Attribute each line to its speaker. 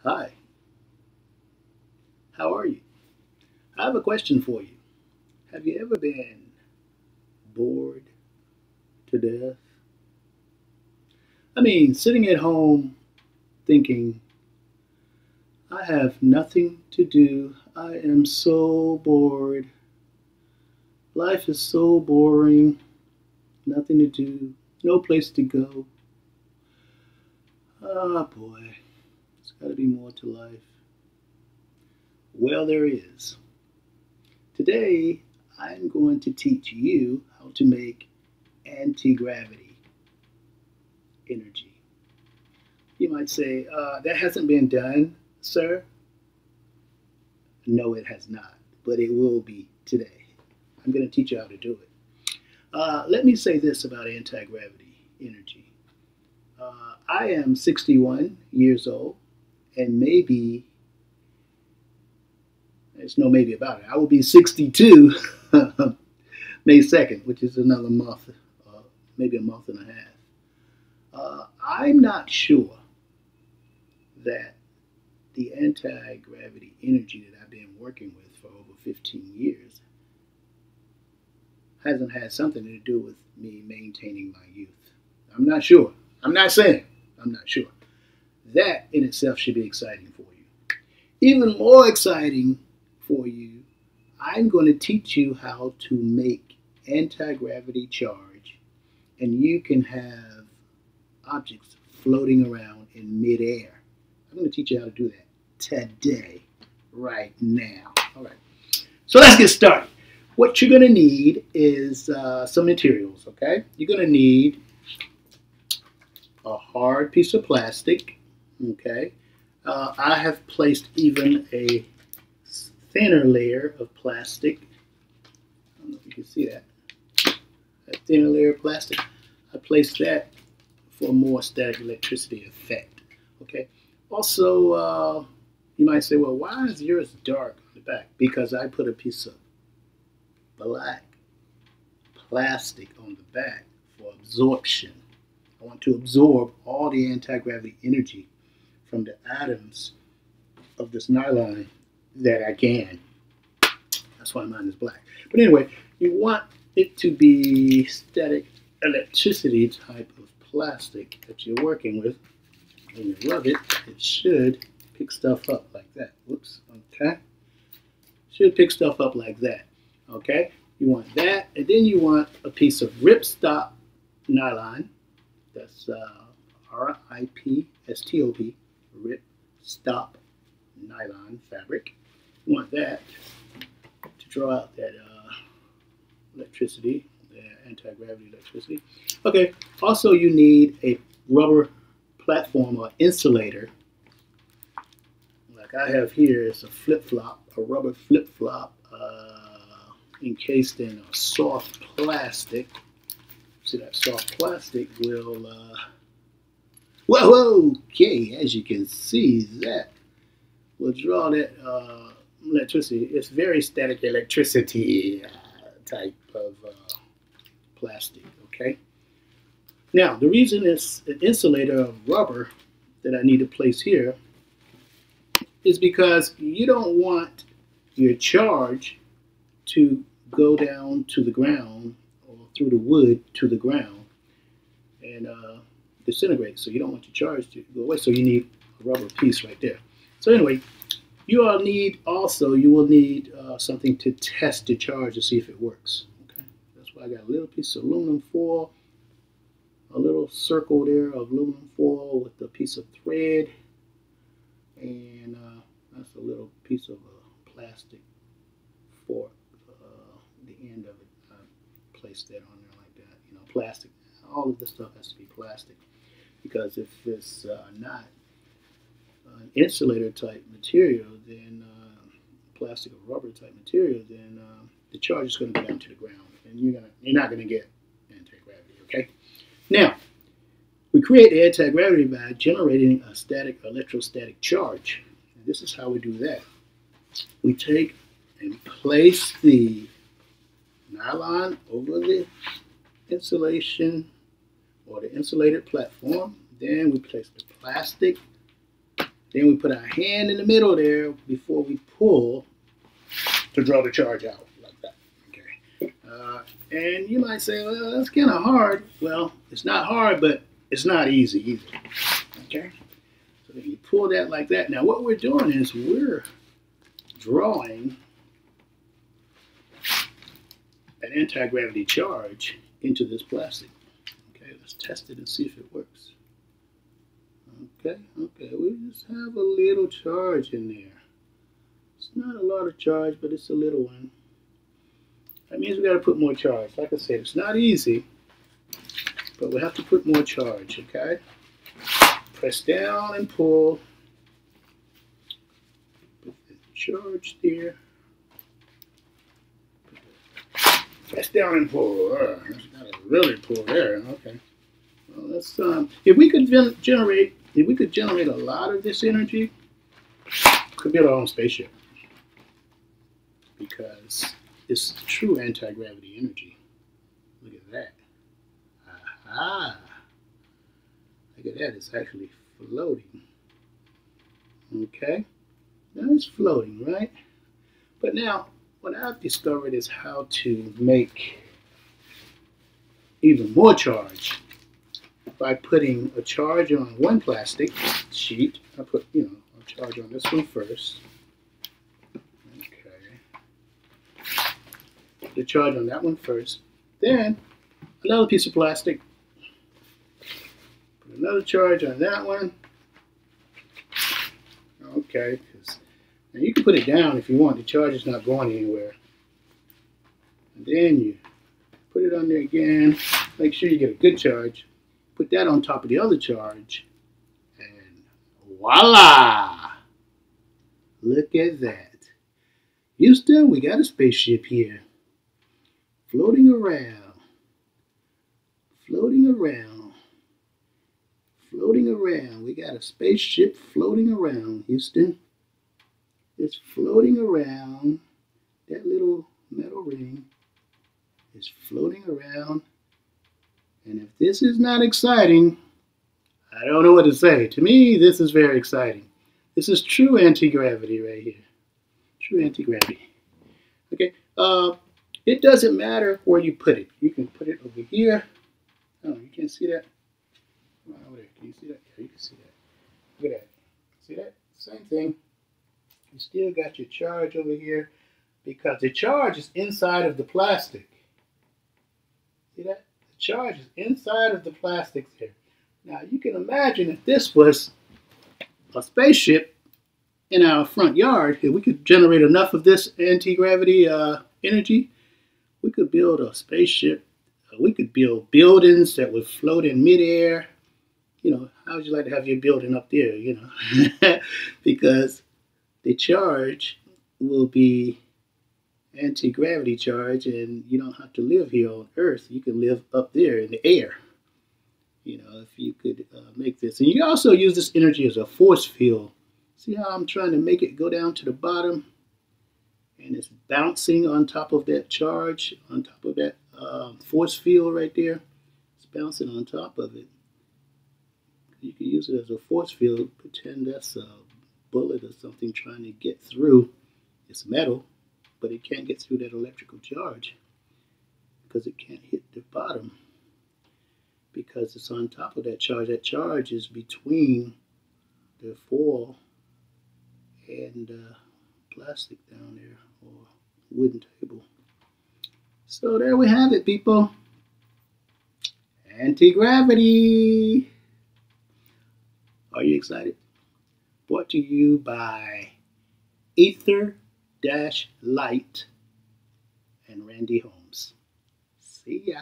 Speaker 1: Hi, how are you? I have a question for you. Have you ever been bored to death? I mean, sitting at home thinking, I have nothing to do. I am so bored. Life is so boring. Nothing to do. No place to go. Ah, boy, there's got to be more to life. Well, there is. Today, I'm going to teach you how to make anti gravity energy. You might say, that hasn't been done, sir. No, it has not, but it will be today. I'm going to teach you how to do it. Let me say this about anti gravity energy. I am 61 years old, and maybe, there's no maybe about it, I will be 62 May 2nd, which is another month, maybe a month and a half. I'm not sure that the anti-gravity energy that I've been working with for over 15 years hasn't had something to do with me maintaining my youth. I'm not sure. I'm not saying. I'm not sure. That in itself should be exciting for you. Even more exciting for you, I'm going to teach you how to make anti-gravity charge, and you can have objects floating around in midair. I'm going to teach you how to do that today, right now. All right. So let's get started. What you're going to need is some materials, okay? You're going to need a hard piece of plastic, okay? I have placed even a thinner layer of plastic. I don't know if you can see that. A thinner layer of plastic. I placed that for more static electricity effect, okay? Also, you might say, well, why is yours dark on the back? Because I put a piece of black plastic on the back for absorption. I want to absorb all the anti-gravity energy from the atoms of this nylon that I can. That's why mine is black. But anyway, you want it to be static electricity type of plastic that you're working with. When you rub it, it should pick stuff up like that. Whoops, okay? Should pick stuff up like that, okay? You want that, and then you want a piece of ripstop nylon. That's R-I-P-S-T-O-P, ripstop nylon fabric. You want that to draw out that electricity, the anti-gravity electricity. Okay, also you need a rubber platform or insulator. Like I have here, it's a flip-flop, a rubber flip-flop encased in a soft plastic. See, that soft plastic will, whoa, okay, as you can see, that will draw that electricity. It's very static electricity type of plastic, okay? Now, the reason it's an insulator of rubber that I need to place here is because you don't want your charge to go down to the ground or through the wood to the ground and disintegrate. So you don't want your charge to go away. So you need a rubber piece right there. So anyway, you will need something to test the charge to see if it works. Okay, that's why I got a little piece of aluminum foil, a little circle there of aluminum foil with a piece of thread, and that's a little piece of plastic fork. The end of it, I placed that on there like that. You know, plastic. All of this stuff has to be plastic because if it's not an insulator type material, then plastic or rubber type material, then the charge is going to go down to the ground, and you're not going to get anti-gravity. Okay. Now, we create anti-gravity by generating a static electrostatic charge. And this is how we do that. We take and place the nylon over the insulation or the insulated platform. Then we place the plastic Then we put our hand in the middle there before we pull to draw the charge out like that. Okay. And you might say, well, that's kind of hard. Well, it's not hard, but it's not easy either. Okay. So then you pull that like that. Now what we're doing is we're drawing an anti-gravity charge into this plastic. Okay, let's test it and see if it works. Okay, we just have a little charge in there. It's not a lot of charge, but it's a little one. That means we got to put more charge. Like I said, it's not easy, but we have to put more charge, okay? Press down and pull. Put the charge there. Press down and pull. That's gotta really pull there. Okay. Well, let's if we could generate a lot of this energy, we could build our own spaceship because it's true anti-gravity energy. Look at that. Aha! Look at that. It's actually floating. Okay. Now it's floating, right? But now, what I've discovered is how to make even more charge by putting a charge on one plastic sheet. I put, a charge on this one first. Okay. Put the charge on that one first. Then, another piece of plastic. Put another charge on that one. Okay. Now you can put it down if you want. The charge is not going anywhere. And then you put it on there again. Make sure you get a good charge. Put that on top of the other charge. And voila! Look at that. Houston, we got a spaceship here. Floating around. Floating around. Floating around. We got a spaceship floating around, Houston. It's floating around. That little metal ring is floating around. And if this is not exciting, I don't know what to say. To me, this is very exciting. This is true anti-gravity right here. True anti-gravity. Okay. It doesn't matter where you put it. You can put it over here. Oh, you can't see that? Come on over there. Can you see that? Yeah, you can see that. Look at that. See that? Same thing. You still got your charge over here because the charge is inside of the plastic. See that? The charge is inside of the plastic there. Now you can imagine if this was a spaceship in our front yard, if we could generate enough of this anti-gravity energy, we could build a spaceship. We could build buildings that would float in midair. How would you like to have your building up there, because the charge will be anti-gravity charge, and you don't have to live here on Earth. You can live up there in the air. If you could make this. And you also use this energy as a force field. See how I'm trying to make it go down to the bottom? And it's bouncing on top of that charge, on top of that force field right there. It's bouncing on top of it. You can use it as a force field. Pretend that's a bullet or something trying to get through. It's metal, but it can't get through that electrical charge because it can't hit the bottom because it's on top of that charge. That charge is between the foil and plastic down there, or wooden table. So there we have it, people. Anti-gravity. Are you excited? Brought to you by Aether-Light and Randy Holmes. See ya.